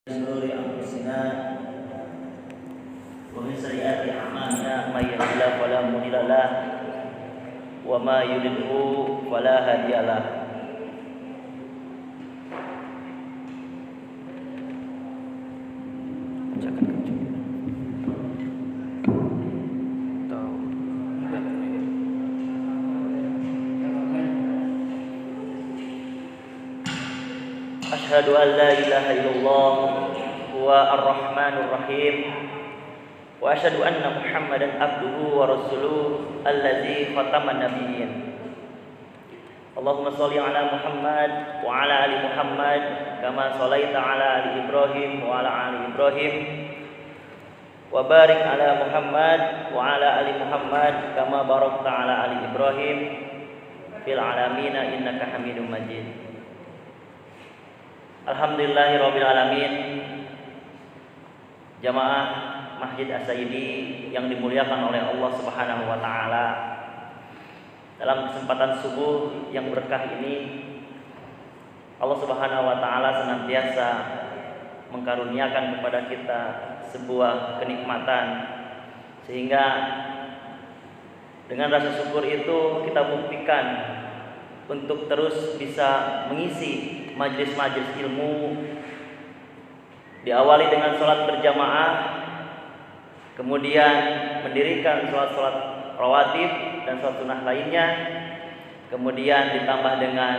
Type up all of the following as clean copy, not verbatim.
شرور أنفسنا ومن سيئات أعمالنا من يهده الله فلا مضل له وما يضلل فلا هادي له. Asyhadu an la ilaha illallah wa ar-rahmanur rahim wa asyhadu anna Muhammadan abduhu wa rasuluhu allazi khataman nabiyyin. Allahumma shalli ala Muhammad wa ala ali Muhammad kama shallaita ala ali Ibrahim wa ala ali Ibrahim wa barik ala Muhammad wa ala ali Muhammad kama barakta ala ali Ibrahim fil alamin innaka Hamidum Majid. Alhamdulillahirabbil alamin. Jamaah Masjid As-Sayyidi yang dimuliakan oleh Allah Subhanahu wa taala. Dalam kesempatan subuh yang berkah ini, Allah Subhanahu wa taala senantiasa mengkaruniakan kepada kita sebuah kenikmatan, sehingga dengan rasa syukur itu kita buktikan untuk terus bisa mengisi majelis-majelis ilmu, diawali dengan sholat berjamaah, kemudian mendirikan sholat-sholat rawatib dan sholat sunnah lainnya, kemudian ditambah dengan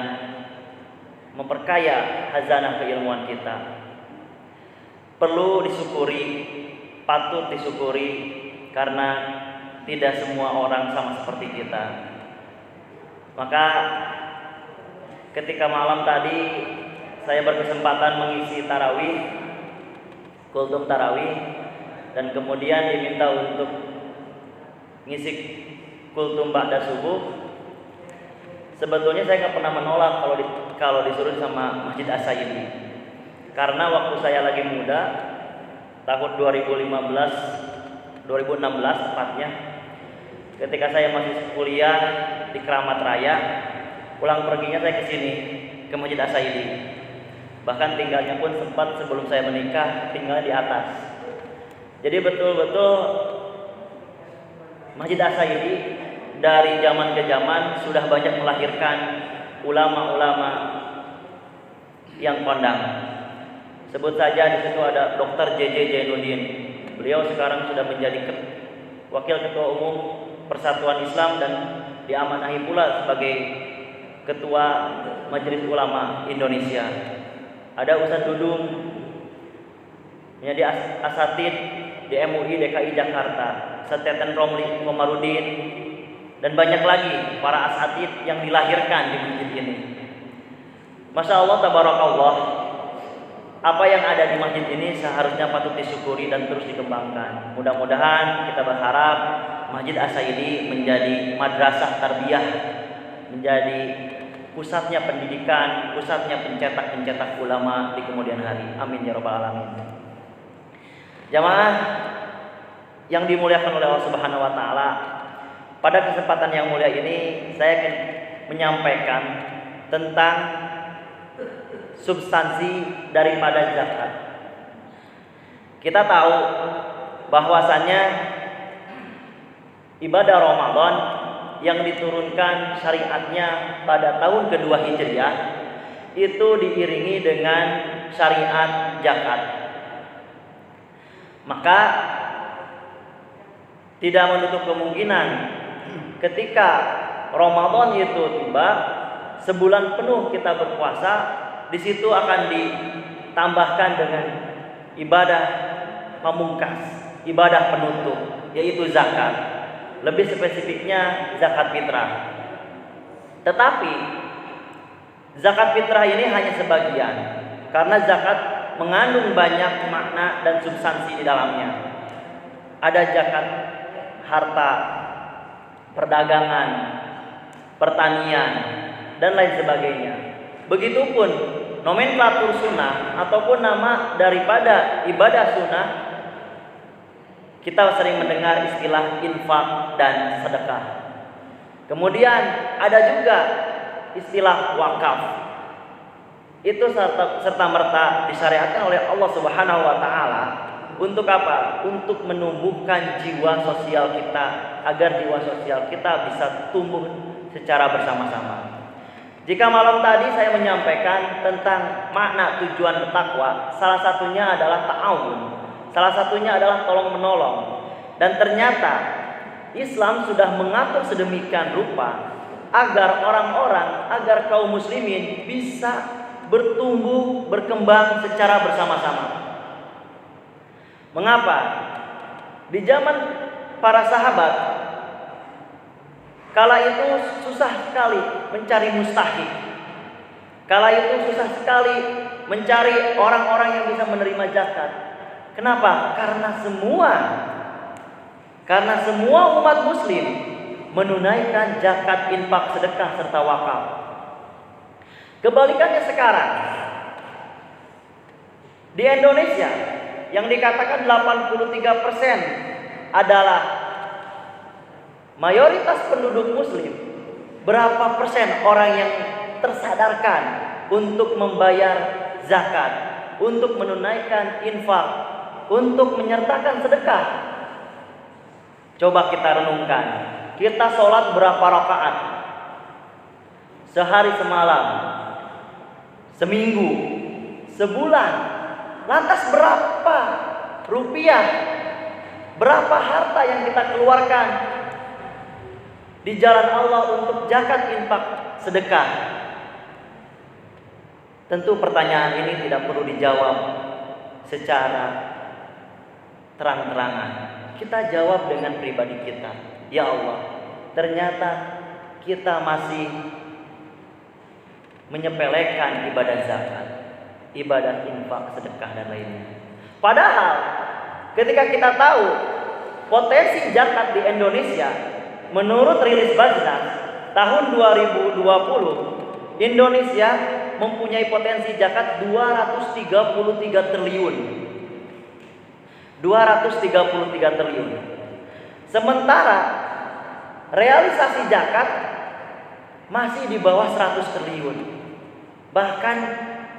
memperkaya khazanah keilmuan kita. Perlu disyukuri, patut disyukuri, karena tidak semua orang sama seperti kita. Maka ketika malam tadi saya berkesempatan mengisi tarawih, kultum tarawih, dan kemudian diminta untuk ngisi kultum ba'da subuh. Sebetulnya saya nggak pernah menolak kalau disuruh sama Masjid As-Sayyidi, karena waktu saya lagi muda, tahun 2016 tepatnya, ketika saya masih kuliah di Keramat Raya, pulang perginya saya ke sini, ke Masjid As-Sayyidi. Bahkan tinggalnya pun sempat sebelum saya menikah tinggal di atas. Jadi betul-betul Masjid As-Sayyidi dari zaman ke zaman sudah banyak melahirkan ulama-ulama yang kondang. Sebut saja di situ ada Dr. J.J. Jainuddin. Beliau sekarang sudah menjadi Wakil Ketua Umum Persatuan Islam dan diamanahi pula sebagai Ketua Majelis Ulama Indonesia. Ada Ustadz Dudung menjadi asatid di MUI DKI Jakarta, Seteten Romli Komarudin, dan banyak lagi para asatid yang dilahirkan di masjid ini. Masya Allah, tabarakallah. Apa yang ada di masjid ini seharusnya patut disyukuri dan terus dikembangkan. Mudah-mudahan kita berharap Masjid As-Sayyidi menjadi madrasah tarbiyah, menjadi pusatnya pendidikan, pusatnya pencetak ulama di kemudian hari. Amin ya rabbal alamin. Jamaah yang dimuliakan oleh Allah Subhanahu wa taala, pada kesempatan yang mulia ini saya akan menyampaikan tentang substansi daripada zakat. Kita tahu bahwasannya ibadah Ramadan yang diturunkan syariatnya pada tahun kedua Hijriah itu diiringi dengan syariat zakat. Maka tidak menutup kemungkinan ketika Ramadan itu tiba, sebulan penuh kita berpuasa, di situ akan ditambahkan dengan ibadah pamungkas, ibadah penutup, yaitu zakat. Lebih spesifiknya zakat fitrah. Tetapi zakat fitrah ini hanya sebagian, karena zakat mengandung banyak makna dan substansi di dalamnya. Ada zakat harta, perdagangan, pertanian, dan lain sebagainya. Begitupun nomenklatur sunnah ataupun nama daripada ibadah sunnah. Kita sering mendengar istilah infak dan sedekah. Kemudian ada juga istilah wakaf. itu serta merta disyariatkan oleh Allah Subhanahu wa taala untuk apa? Untuk menumbuhkan jiwa sosial kita, agar jiwa sosial kita bisa tumbuh secara bersama-sama. Jika malam tadi saya menyampaikan tentang makna tujuan bertakwa, salah satunya adalah ta'awun, salah satunya adalah tolong menolong. Dan ternyata Islam sudah mengatur sedemikian rupa agar orang-orang, agar kaum muslimin bisa bertumbuh, berkembang secara bersama-sama. Mengapa? Di zaman para sahabat, kala itu susah sekali mencari mustahik. Kala itu susah sekali mencari orang-orang yang bisa menerima zakat. Kenapa? Karena semua umat muslim menunaikan zakat, infak, sedekah serta wakaf. Kebalikannya sekarang, di Indonesia yang dikatakan 83% adalah mayoritas penduduk muslim, berapa persen orang yang tersadarkan untuk membayar zakat, untuk menunaikan infak, untuk menyertakan sedekah? Coba kita renungkan. Kita sholat berapa rakaat? Sehari semalam, seminggu, sebulan. Lantas berapa rupiah, berapa harta yang kita keluarkan di jalan Allah untuk zakat, infak, sedekah? Tentu pertanyaan ini tidak perlu dijawab secara terang-terangan. Kita jawab dengan pribadi kita. Ya Allah, ternyata kita masih menyepelekan ibadah zakat, ibadah infak, sedekah dan lainnya. Padahal ketika kita tahu potensi zakat di Indonesia, menurut rilis Bajnas tahun 2020, Indonesia mempunyai potensi zakat 233 triliun. 233 triliun. Sementara realisasi zakat masih di bawah 100 triliun. Bahkan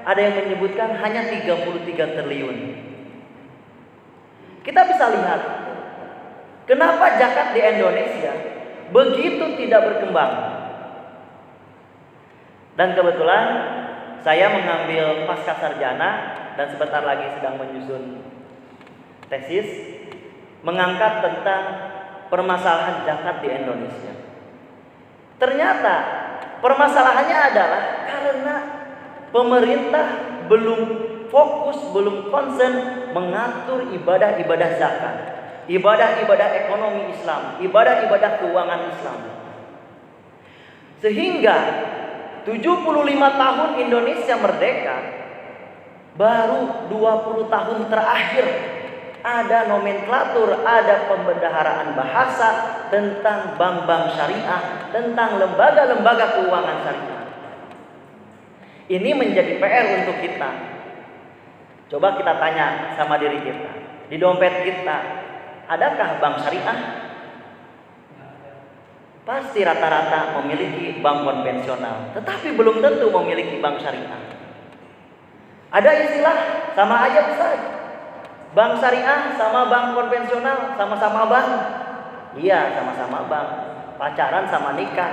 ada yang menyebutkan hanya 33 triliun. Kita bisa lihat kenapa zakat di Indonesia begitu tidak berkembang. Dan kebetulan saya mengambil pasca sarjana dan sebentar lagi sedang menyusun tesis mengangkat tentang permasalahan zakat di Indonesia. Ternyata permasalahannya adalah karena pemerintah belum fokus, belum konsen mengatur ibadah-ibadah zakat, ibadah-ibadah ekonomi Islam, ibadah-ibadah keuangan Islam. Sehingga 75 tahun Indonesia merdeka, baru 20 tahun terakhir ada nomenklatur, ada pembendaharaan bahasa tentang bank-bank syariah, tentang lembaga-lembaga keuangan syariah. Ini menjadi PR untuk kita. Coba kita tanya sama diri kita, di dompet kita adakah bank syariah? Pasti rata-rata memiliki bank konvensional, tetapi belum tentu memiliki bank syariah. Ada istilah sama aja besar. Bank syariah sama bank konvensional sama-sama bank. Iya, sama-sama bank. Pacaran sama nikah.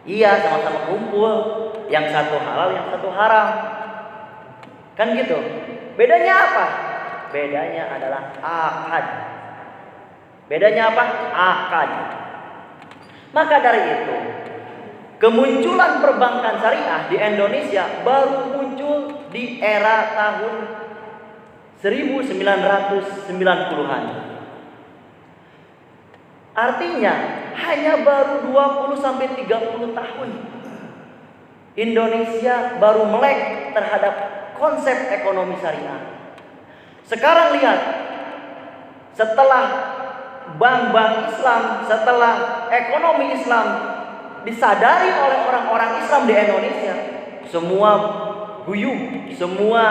Iya, sama-sama kumpul. Yang satu halal, yang satu haram. Kan gitu. Bedanya apa? Bedanya adalah akad. Bedanya apa? Akad. Maka dari itu, kemunculan perbankan syariah di Indonesia baru muncul di era tahun 1990-an. Artinya hanya baru 20-30 tahun Indonesia baru melek terhadap konsep ekonomi syariah. Sekarang lihat, setelah bank-bank Islam, setelah ekonomi Islam disadari oleh orang-orang Islam di Indonesia, semua guyup, semua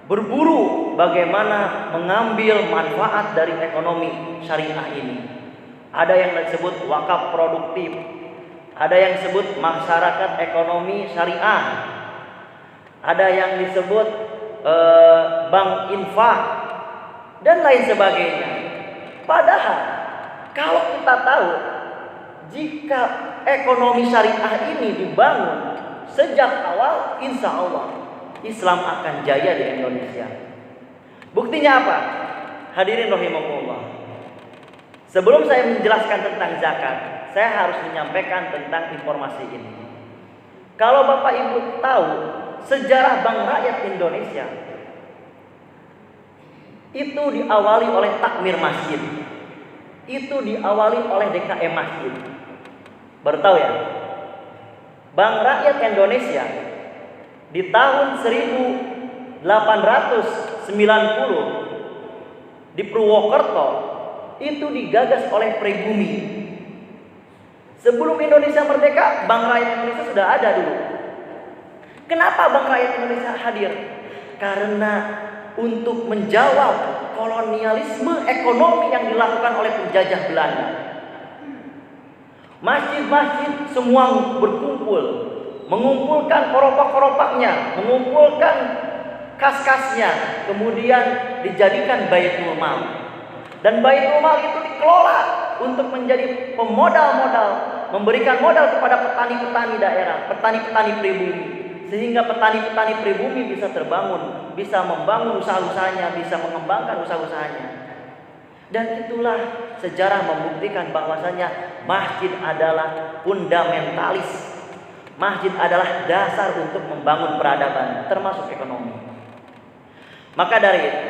berburu bagaimana mengambil manfaat dari ekonomi syariah ini. Ada yang disebut wakaf produktif, ada yang disebut masyarakat ekonomi syariah, ada yang disebut bank infak dan lain sebagainya. Padahal kalau kita tahu, jika ekonomi syariah ini dibangun sejak awal, insya Allah Islam akan jaya di Indonesia. Buktinya apa? Hadirin rahimakumullah. Sebelum saya menjelaskan tentang zakat, saya harus menyampaikan tentang informasi ini. Kalau Bapak Ibu tahu sejarah Bank Rakyat Indonesia, itu diawali oleh takmir masjid. Itu diawali oleh DKM masjid. Baru tahu ya? Bank Rakyat Indonesia di tahun 1890 di Purwokerto itu digagas oleh pribumi. Sebelum Indonesia merdeka, Bank Rakyat Indonesia sudah ada dulu. Kenapa Bank Rakyat Indonesia hadir? Karena untuk menjawab kolonialisme ekonomi yang dilakukan oleh penjajah Belanda. Masjid-masjid semua berkumpul, mengumpulkan koropak-koropaknya, mengumpulkan kas-kasnya, kemudian dijadikan Baitul Mal. Dan Baitul Mal itu dikelola untuk menjadi pemodal-modal, memberikan modal kepada petani-petani daerah, petani-petani pribumi, sehingga petani-petani pribumi bisa terbangun, bisa membangun usaha-usahanya, bisa mengembangkan usaha-usahanya. Dan itulah sejarah membuktikan bahwasanya masjid adalah fundamentalis. Masjid adalah dasar untuk membangun peradaban, termasuk ekonomi. Maka dari itu,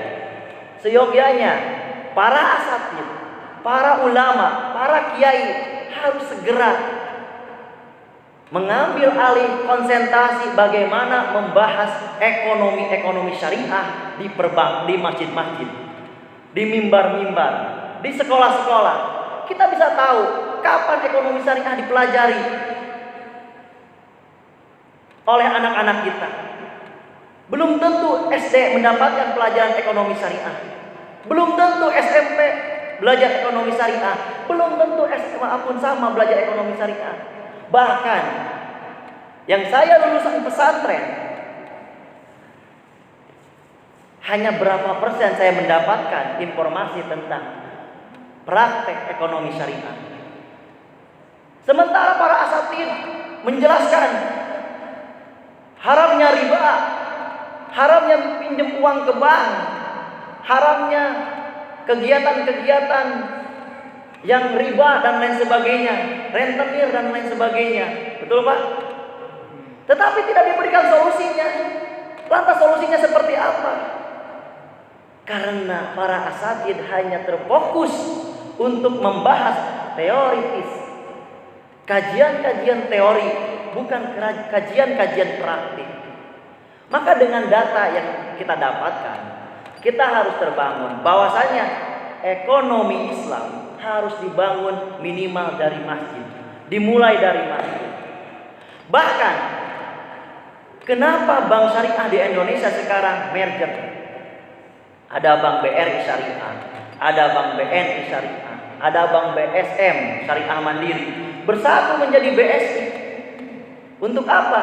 seyogyanya para asatid, para ulama, para kiai harus segera mengambil alih konsentrasi bagaimana membahas ekonomi syariah di masjid-masjid, di mimbar-mimbar, di sekolah-sekolah. Kita bisa tahu kapan ekonomi syariah dipelajari oleh anak-anak kita. Belum tentu SD mendapatkan pelajaran ekonomi syariah. Belum tentu SMP belajar ekonomi syariah. Belum tentu SMA pun sama belajar ekonomi syariah. Bahkan yang saya lulusan pesantren, hanya berapa persen saya mendapatkan informasi tentang praktek ekonomi syariah. Sementara para asatid menjelaskan haramnya riba, haramnya pinjam uang ke bank, haramnya kegiatan-kegiatan yang riba dan lain sebagainya, rentenir dan lain sebagainya. Betul Pak? Tetapi tidak diberikan solusinya. Lantas solusinya seperti apa? Karena para asatid hanya terfokus untuk membahas teoritis, kajian-kajian teori, bukan kajian-kajian praktik. Maka dengan data yang kita dapatkan, kita harus terbangun bahwasanya ekonomi Islam harus dibangun minimal dari masjid, dimulai dari masjid. Bahkan kenapa bank syariah di Indonesia sekarang merger? Ada bank BRI Syariah, ada bank BNI Syariah, ada bank BSM Syariah Mandiri, bersatu menjadi BSI. Untuk apa?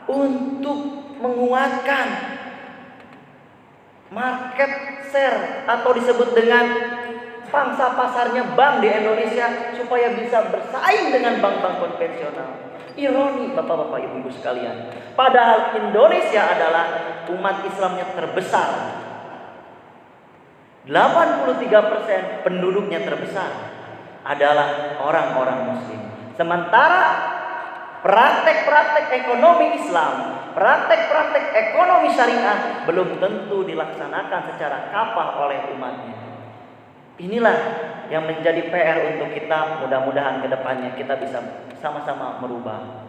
Untuk menguatkan market share atau disebut dengan pangsa pasarnya bank di Indonesia supaya bisa bersaing dengan bank-bank konvensional. Ironi Bapak-bapak Ibu-ibu sekalian, padahal Indonesia adalah umat Islamnya terbesar. 83% penduduknya terbesar adalah orang-orang muslim. Sementara praktek-praktek ekonomi Islam, praktek-praktek ekonomi syariah belum tentu dilaksanakan secara kafah oleh umatnya. Inilah yang menjadi PR untuk kita, mudah-mudahan ke depannya kita bisa sama-sama merubah.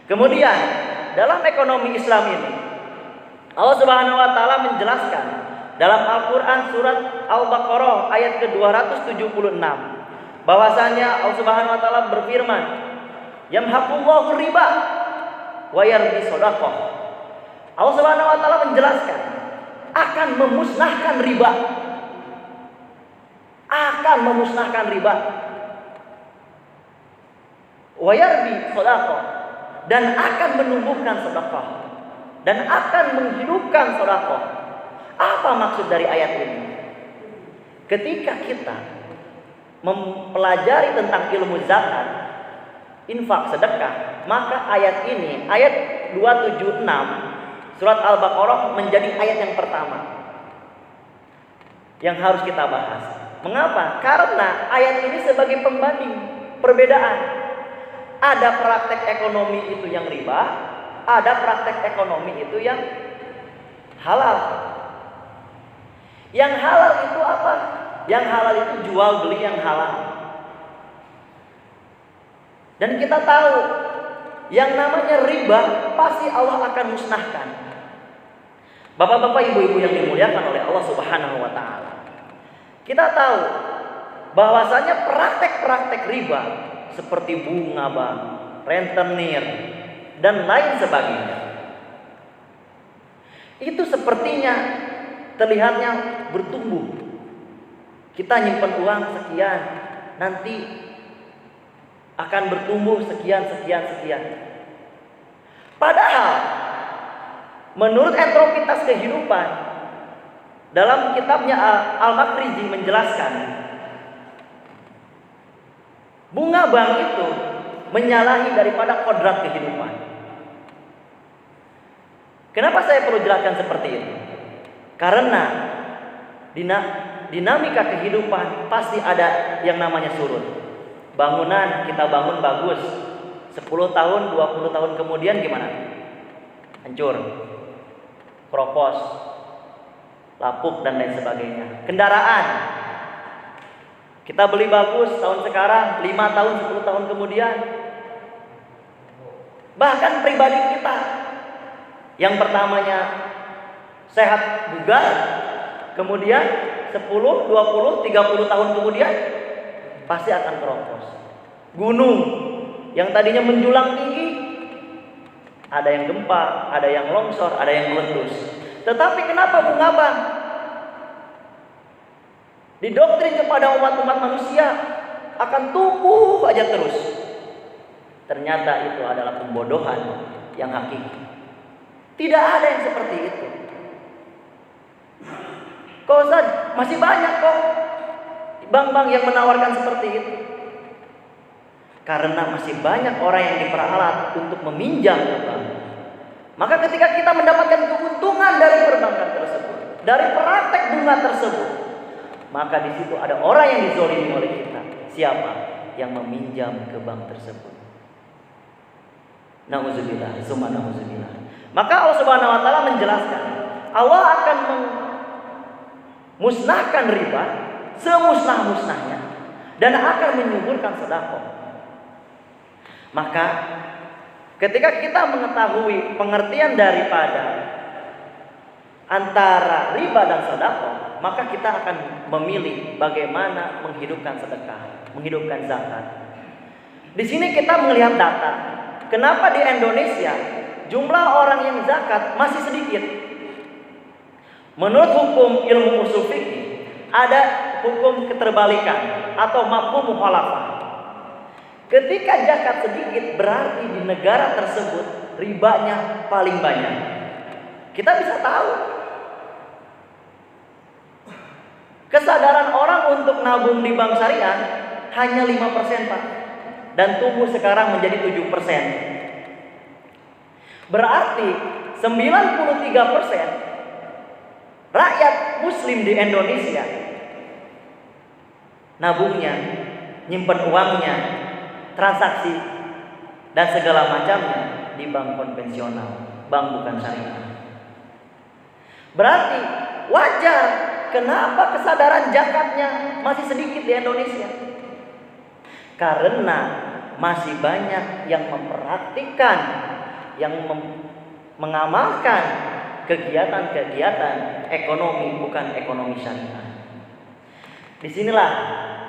Kemudian dalam ekonomi Islam ini Allah Subhanahu wa taala menjelaskan dalam Al-Qur'an surat Al-Baqarah ayat ke-276 bahwasanya Allah Subhanahu wa taala berfirman, "Yamhaqullahu riba wa yarbi shadaqah." Allah Subhanahu wa taala menjelaskan akan memusnahkan riba. Akan memusnahkan riba. Wa yarbi shadaqah, dan akan menumbuhkan sedekah. dan akan menghidupkan sedekah. Apa maksud dari ayat ini? Ketika kita mempelajari tentang ilmu zakat, infak, sedekah, maka ayat ini, ayat 276 surat Al-Baqarah menjadi ayat yang pertama yang harus kita bahas. Mengapa? Karena ayat ini sebagai pembanding, perbedaan. Ada praktek ekonomi itu yang riba, ada praktek ekonomi itu yang halal. Yang halal itu apa? Yang halal itu jual beli yang halal. Dan kita tahu yang namanya riba pasti Allah akan musnahkan. Bapak-bapak, ibu-ibu yang dimuliakan oleh Allah Subhanahu wa taala. Kita tahu bahwasanya praktek-praktek riba seperti bunga bank, rentenir dan lain sebagainya, itu sepertinya terlihatnya bertumbuh. Kita nyimpen uang sekian, nanti akan bertumbuh sekian. Padahal menurut entropitas kehidupan, dalam kitabnya Al-Makrizi menjelaskan, bunga bank itu menyalahi daripada kodrat kehidupan. Kenapa saya perlu jelaskan seperti itu? Karena dinamika kehidupan pasti ada yang namanya surut. Bangunan kita bangun bagus, 10 tahun, 20 tahun kemudian gimana? Hancur, kropos, lapuk dan lain sebagainya. Kendaraan kita beli bagus tahun sekarang, 5 tahun, 10 tahun kemudian. Bahkan pribadi kita yang pertamanya sehat bugar, kemudian 10, 20, 30 tahun kemudian pasti akan keropos. Gunung yang tadinya menjulang tinggi, ada yang gempa, ada yang longsor, ada yang meletus. Tetapi kenapa bunga bank didoktrin kepada umat-umat manusia akan tumbuh aja terus? Ternyata itu adalah pembodohan yang hakiki. Tidak ada yang seperti itu. Kok Ustaz, masih banyak kok bank-bank yang menawarkan seperti itu. Karena masih banyak orang yang diperalat untuk meminjam ke bank. Maka ketika kita mendapatkan keuntungan dari perbankan tersebut, dari praktek bunga tersebut, maka di situ ada orang yang dizolimi oleh kita. Siapa? Yang meminjam ke bank tersebut. Nauzubillah, summa nauzubillah. Maka Allah Subhanahu wa taala menjelaskan, Allah akan musnahkan riba semusnah-musnahnya dan akan menyuburkan sedekah. Maka ketika kita mengetahui pengertian daripada antara riba dan sedekah, maka kita akan memilih bagaimana menghidupkan sedekah, menghidupkan zakat. Di sini kita melihat data. Kenapa di Indonesia jumlah orang yang zakat masih sedikit? Menurut hukum ilmu ushul fikih, ada hukum keterbalikan atau mafhum mukhalafah. Ketika zakat sedikit, berarti di negara tersebut ribanya paling banyak. Kita bisa tahu kesadaran orang untuk nabung di bank syariah hanya 5%, Pak, dan tumbuh sekarang menjadi 7%. Berarti 93% rakyat muslim di Indonesia nabungnya, nyimpen uangnya, transaksi dan segala macamnya di bank konvensional, bank bukan syariah. Berarti wajar kenapa kesadaran zakatnya masih sedikit di Indonesia. Karena masih banyak yang mempraktikkan, yang mengamalkan kegiatan-kegiatan ekonomi bukan ekonomi syariah. Disinilah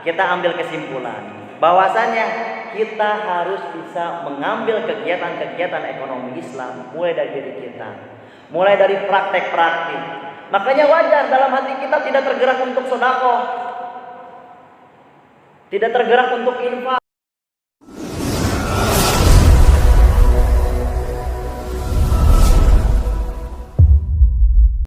kita ambil kesimpulan bahwasanya kita harus bisa mengambil kegiatan-kegiatan ekonomi Islam mulai dari diri kita, mulai dari praktek-praktik. Makanya wajar dalam hati kita tidak tergerak untuk sedekah, tidak tergerak untuk infak.